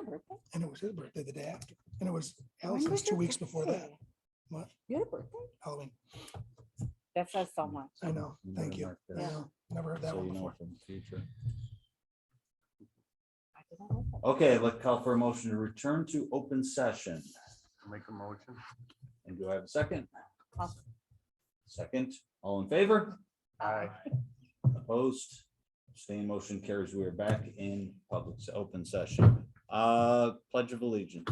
birthday? And it was his birthday the day after. And it was When Allison's was 2 your weeks before that. birthday? What? You had a birthday? Halloween. That says so much. I know. You Thank better you. mark I this. know. Never heard that So one you know before. for the future. I did not know that. Okay, let's call for a motion to return to open session. Make a motion. And do I have a second? I'll- Second, all in favor? Aye. Opposed? Abstained, motion carries. We are back in open session. Pledge of Allegiance.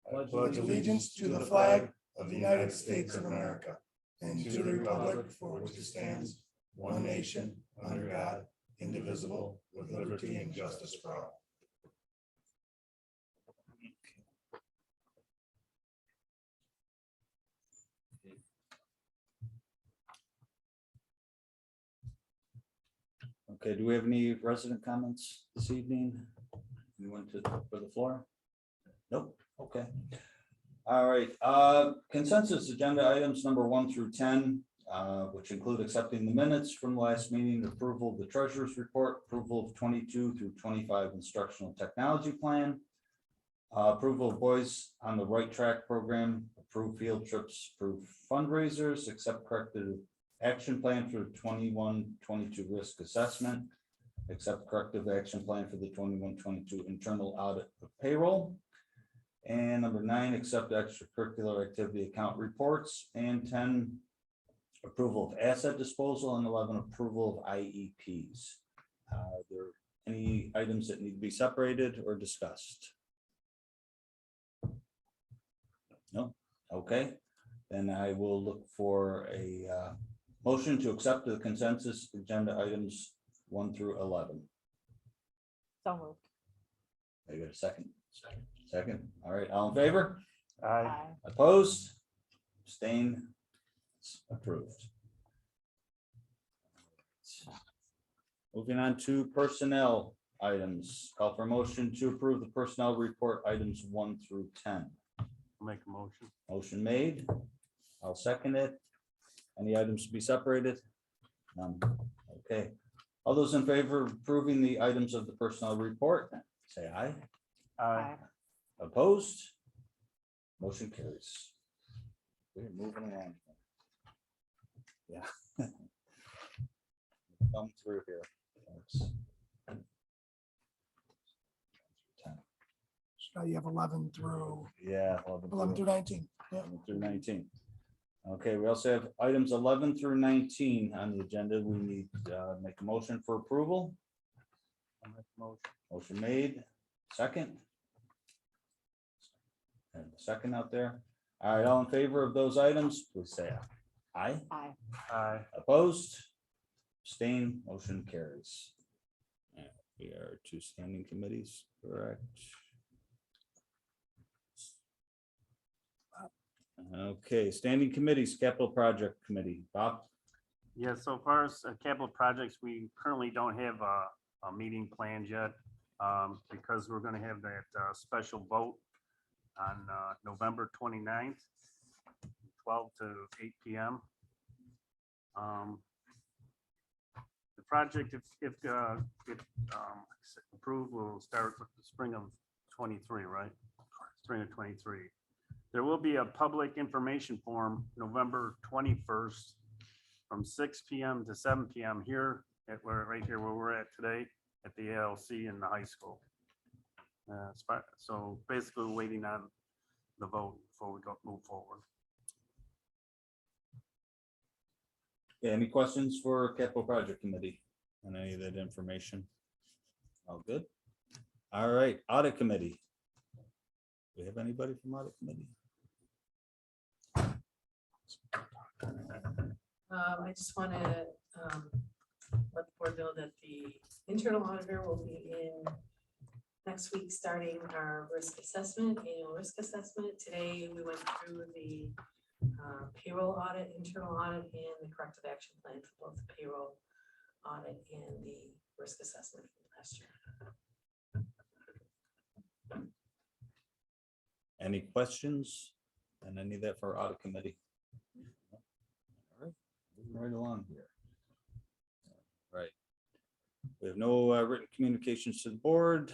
Pledge allegiance to the flag of the United States of America and to the republic for which it stands, one nation, under God, indivisible, with liberty and justice for all. Okay, do we have any resident comments this evening? Anyone for the floor? Nope, okay. All right, consensus agenda items number 1 through 10, which include accepting the minutes from last meeting, approval of the treasurer's report, approval of 22 through 25 instructional technology plan, approval of Boys on the Right Track program, approve field trips, approve fundraisers, accept corrective action plan for 21-22 risk assessment, accept corrective action plan for the 21-22 internal audit of payroll. And number 9, accept extracurricular activity account reports. And 10, approval of asset disposal. And 11, approval of IEPs. Are there any items that need to be separated or discussed? No? Okay. Then I will look for a motion to accept the consensus agenda items 1 through 11. So moved. I got a second. Second. All right. All in favor? Aye. Aye. Opposed? Abstain? It's approved. Moving on to personnel items. Call for motion to approve the personnel report items 1 through 10. Make a motion. Motion made. I'll second it. Any items to be separated? None. Okay. All those in favor of approving the items of the personnel report, say aye. Aye. Opposed? Motion carries. We're moving along. Yeah. Thumb through here. folks. 10. So now you have 11 through Yeah. 11 through 19. Yeah. 11 through 19. Okay, we also have items 11 through 19 on the agenda. We need to make a motion for approval. I'll make a motion. Motion made, second. And the second out there. All right, all in favor of those items, please say aye. Aye. Aye. Aye. Opposed? Abstain, motion carries. And we are 2 standing committees, correct? Okay, standing committees, capital project committee, Bob. Yeah, so far as capital projects, we currently don't have a meeting planned yet because we're going to have that special vote on November 29th, 12 to 8 p.m. The project, if approved, will start with the spring of 23, right? Spring of 23. There will be a public information forum November 21st from 6 p.m. to 7 p.m. here right here where we're at today at the ALC in the high school. So basically waiting on the vote before we move forward. Yeah, any questions for capital project committee on any of that information? All good. All right, audit committee. Do we have anybody from audit committee? I just want to let the board know that the internal auditor will be in next week, starting our risk assessment, annual risk assessment. Today, we went through the payroll audit, internal audit, and the corrective action plan for both the payroll audit and the risk assessment from last year. Any questions? And any of that for audit committee? All right, moving right along here. Right. We have no written communications to the board.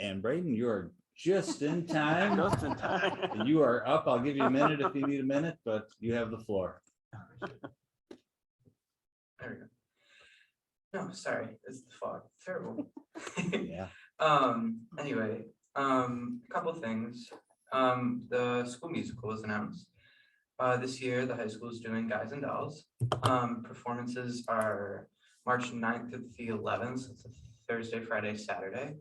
And Braden, you are just in time. Just in time. You are up. I'll give you a minute if you need a minute, but you have the floor. There we go. No, sorry, it's the fog. Terrible. Yeah. Anyway, a couple things. The school musical was announced. This year, the high school is doing Guys and Dolls. Performances are March 9th through the 11th. So it's a Thursday, Friday, Saturday.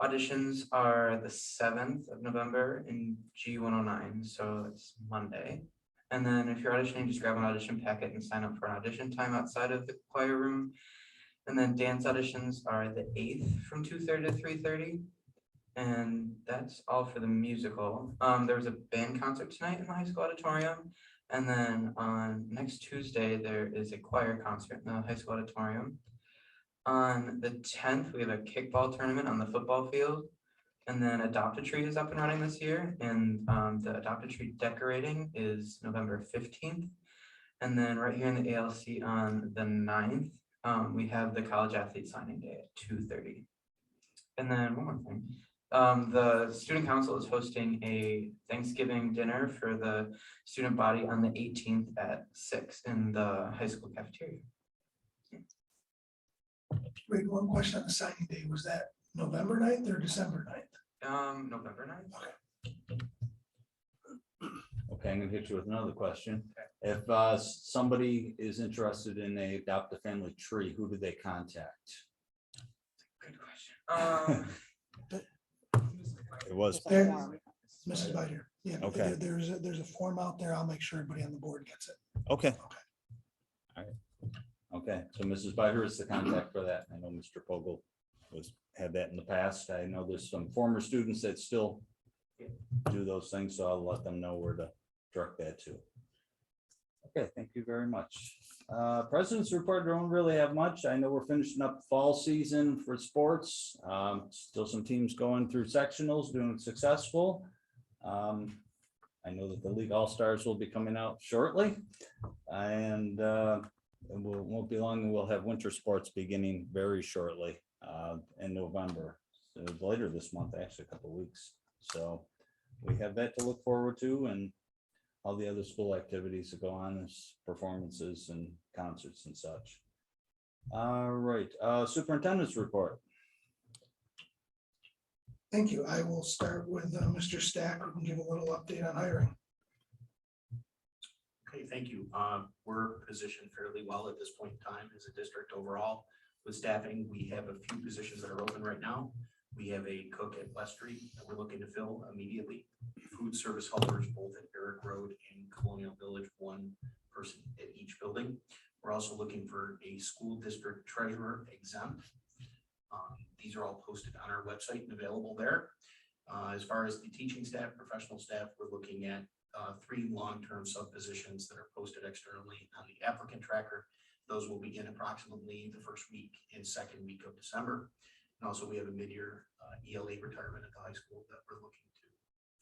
Auditions are the 7th of November in G109, so it's Monday. And then if you're auditioning, just grab an audition packet and sign up for an audition time outside of the choir room. And then dance auditions are the 8th from 2:30 to 3:30. And that's all for the musical. There was a band concert tonight in the high school auditorium. And then on next Tuesday, there is a choir concert in the high school auditorium. On the 10th, we have a kickball tournament on the football field. And then Adopt a Tree is up and running this year. And the Adopt a Tree decorating is November 15th. And then right here in the ALC on the 9th, we have the college athlete signing day at 2:30. And then one more thing. The student council is hosting a Thanksgiving dinner for the student body on the 18th at 6 in the high school cafeteria. Wait, one question on the signing day. Was that November 9th or December 9th? November 9th. Okay, I'm gonna hit you with another question. If somebody is interested in a adopt a family tree, who do they contact? Good question. It was. There- Form. Mrs. Biter, yeah, Okay. there's a form out there. I'll make sure everybody on the board gets it. Okay. Okay. All right. Okay, so Mrs. Biter is the contact for that. I know Mr. Fogel had that in the past. I know there's some former students that still do those things, so I'll let them know where to direct that to. Okay, thank you very much. President's report, don't really have much. I know we're finishing up fall season for sports. Still some teams going through sectionals, doing successful. I know that the league all-stars will be coming out shortly. And won't be long, we'll have winter sports beginning very shortly in November. So later this month, actually a couple of weeks. So we have that to look forward to, and all the other school activities that go on as performances and concerts and such. All right, superintendent's report. Thank you. I will start with Mr. Stack, who can give a little update on hiring. Okay, thank you. We're positioned fairly well at this point in time as a district overall. With staffing, we have a few positions that are open right now. We have a cook at West Street that we're looking to fill immediately. Food service helpers both at Eric Road and Colonial Village, one person at each building. We're also looking for a school district treasurer exempt. These are all posted on our website and available there. As far as the teaching staff, professional staff, we're looking at 3 long-term sub positions that are posted externally on the applicant tracker. Those will begin approximately the first week and second week of December. And also we have a mid-year ELA retirement at the high school that we're looking to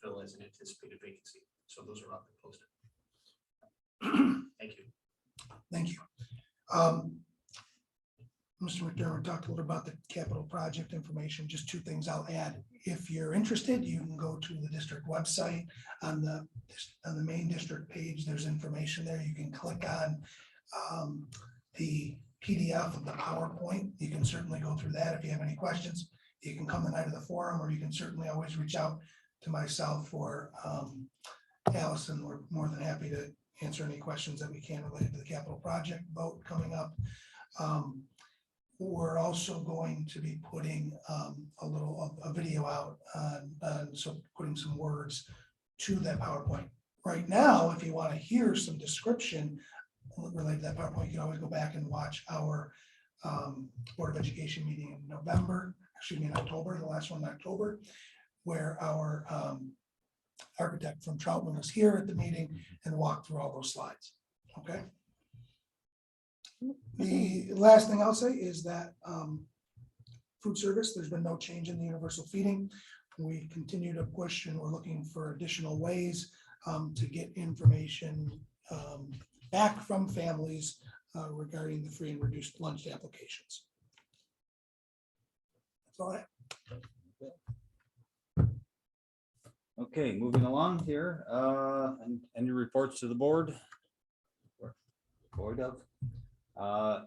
fill as an anticipated vacancy. So those are up and posted. Thank you. Thank you. Mr. McDermott talked a little about the capital project information. Just 2 things I'll add. If you're interested, you can go to the district website on the main district page. There's information there. You can click on the PDF of the PowerPoint. You can certainly go through that. If you have any questions, you can come the night of the forum, or you can certainly always reach out to myself or Allison. We're more than happy to answer any questions that we can related to the capital project vote coming up. We're also going to be putting a video out so putting some words to that PowerPoint. Right now, if you want to hear some description related to that PowerPoint, you can always go back and watch our Board of Education meeting in October, the last one in October, where our architect from Troutman was here at the meeting and walked through all those slides. Okay. The last thing I'll say is that food service, there's been no change in the universal feeding. We continue to push, and we're looking for additional ways to get information back from families regarding the free and reduced lunch applications. all I- Okay, moving along here, and any reports to the board? Board of,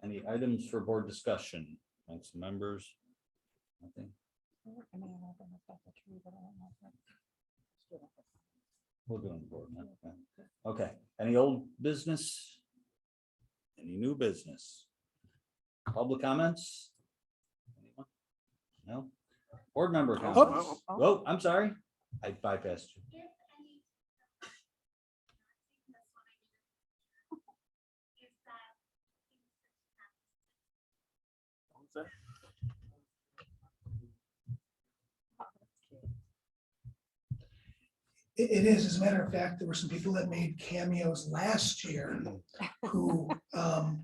any items for board discussion amongst members? Nothing, I mean, I don't know about the tree, but I don't know if that's- we'll do on the board, huh? Okay, any old business? Any new business? Public comments? Anyone? No? Board member comments? Oh, I'm sorry, I bypassed you. What's that? It is, as a matter of fact, there were some people that made cameos last year who,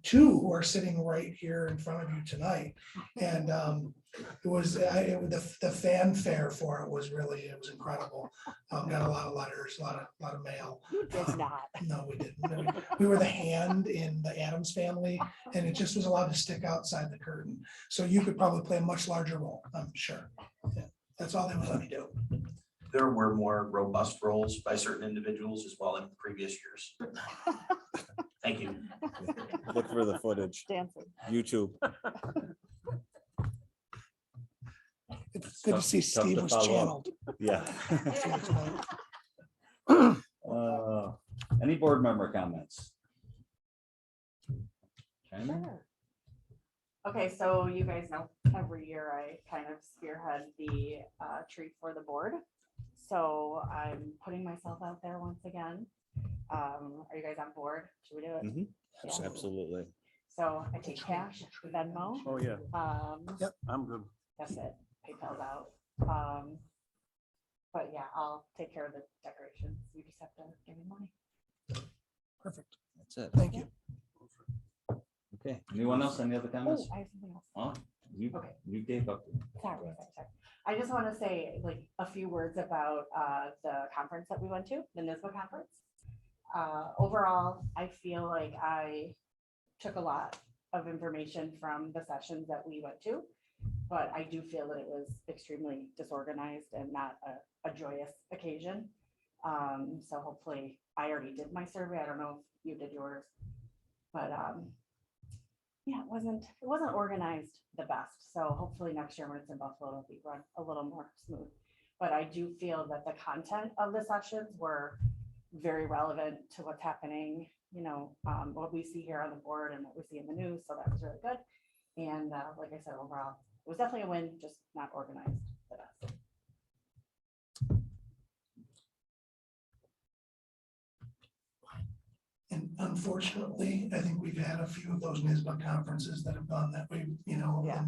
two who are sitting right here in front of you tonight. And it was, the fanfare for it was really, it was incredible. Got a lot of letters, a lot of mail. You did not. No, we didn't. We were the hand in the Addams Family, and it just was allowed to stick outside the curtain. So you could probably play a much larger role, I'm sure. Yeah, that's all they would let me do. There were more robust roles by certain individuals as well in previous years. Thank you. Look for the footage, Dancing. YouTube. It's good to see Tough to Steve was follow up. channeled. Yeah. Any board member comments? Chime in? Sure. Okay, so you guys know every year I kind of spearhead the tree for the board. So I'm putting myself out there once again. Are you guys on board? Should we do it? Mhm. Yeah. Absolutely. So I take cash, Venmo. Oh, yeah, Yep. I'm good. That's it. PayPal's out. But yeah, I'll take care of the decorations. You just have to give me money. Perfect. That's it. Thank you. Okay, anyone else, any other Oh, comments? I have something else. Oh, you, Okay. you gave up. Sorry. I just want to say like a few words about the conference that we went to, the NISBA conference. Overall, I feel like I took a lot of information from the sessions that we went to, but I do feel that it was extremely disorganized and not a joyous occasion. So hopefully, I already did my survey. I don't know if you did yours, but yeah, it wasn't organized the best. So hopefully next year when it's in Buffalo, it'll be run a little more smooth. But I do feel that the content of the sessions were very relevant to what's happening, you know, what we see here on the board and what we see in the news. So that was really good. And like I said, overall, it was definitely a win, just not organized the best. And unfortunately, I think we've had a few of those NISBA conferences that have gone that way, you know, Yeah.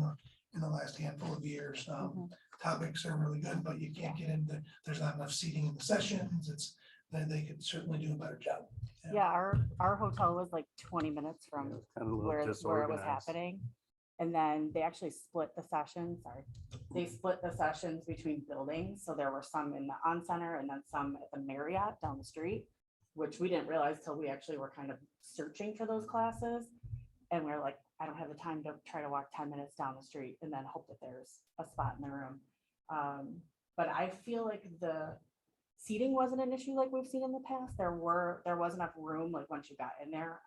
in the last handful of years. Mhm. Topics are really good, but you can't get into, there's not enough seating in the sessions. They could certainly do a better job. Yeah, our hotel was like 20 minutes from Kind of a little where it was disorganized. happening. And then they actually split the sessions, they split the sessions between buildings. So there were some in the On Center and then some at the Marriott down the street, which we didn't realize till we actually were kind of searching for those classes. And we're like, I don't have the time to try to walk 10 minutes down the street and then hope that there's a spot in the room. But I feel like the seating wasn't an issue like we've seen in the past. There was enough room, like once you got in there,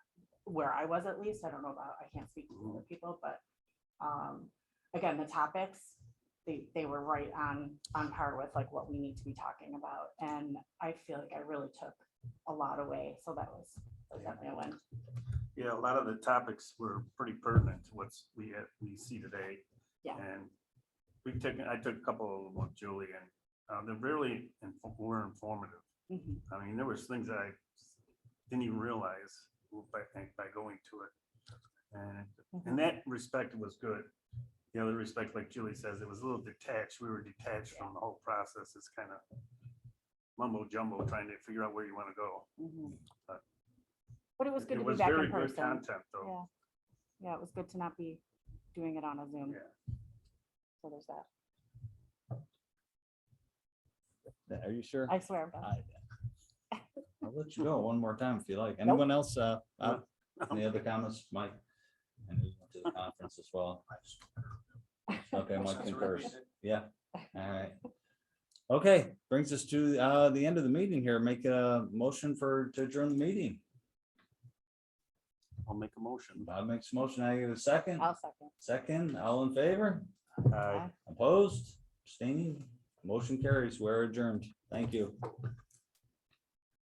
where I was at least. I don't know about, I can't speak to other people, but again, the topics, they were right on par with like what we need to be talking about. And I feel like I really took a lot away. So that was definitely a win. Yeah, a lot of the topics were pretty pertinent to what's we see today. Yeah. And I took a couple of them with Julie, and they're really were informative. Mhm. I mean, there was things that I didn't even realize by going to it. And in that respect, it was good. The other respect, like Julie says, it was a little detached. We were detached from the whole process. It's kind of mumbo jumbo trying to figure out where you want to go. Mhm. But But it was good It to be was back very in good person. content, though. Yeah. Yeah, it was good to not be doing it on a Zoom. Yeah. So there's that. Are you sure? I swear. I'm done. I'll let you go one more time if you like. Anyone else? Any other comments, Mike? And we went to the conference as well. Okay, Mike concurs. Yeah, all right. Okay, brings us to the end of the meeting here. Make a motion to adjourn the meeting. I'll make a motion. Bob makes a motion. I give a second. I'll second. Second, all in favor? Aye. Opposed? Abstaining? Motion carries. We're adjourned. Thank you.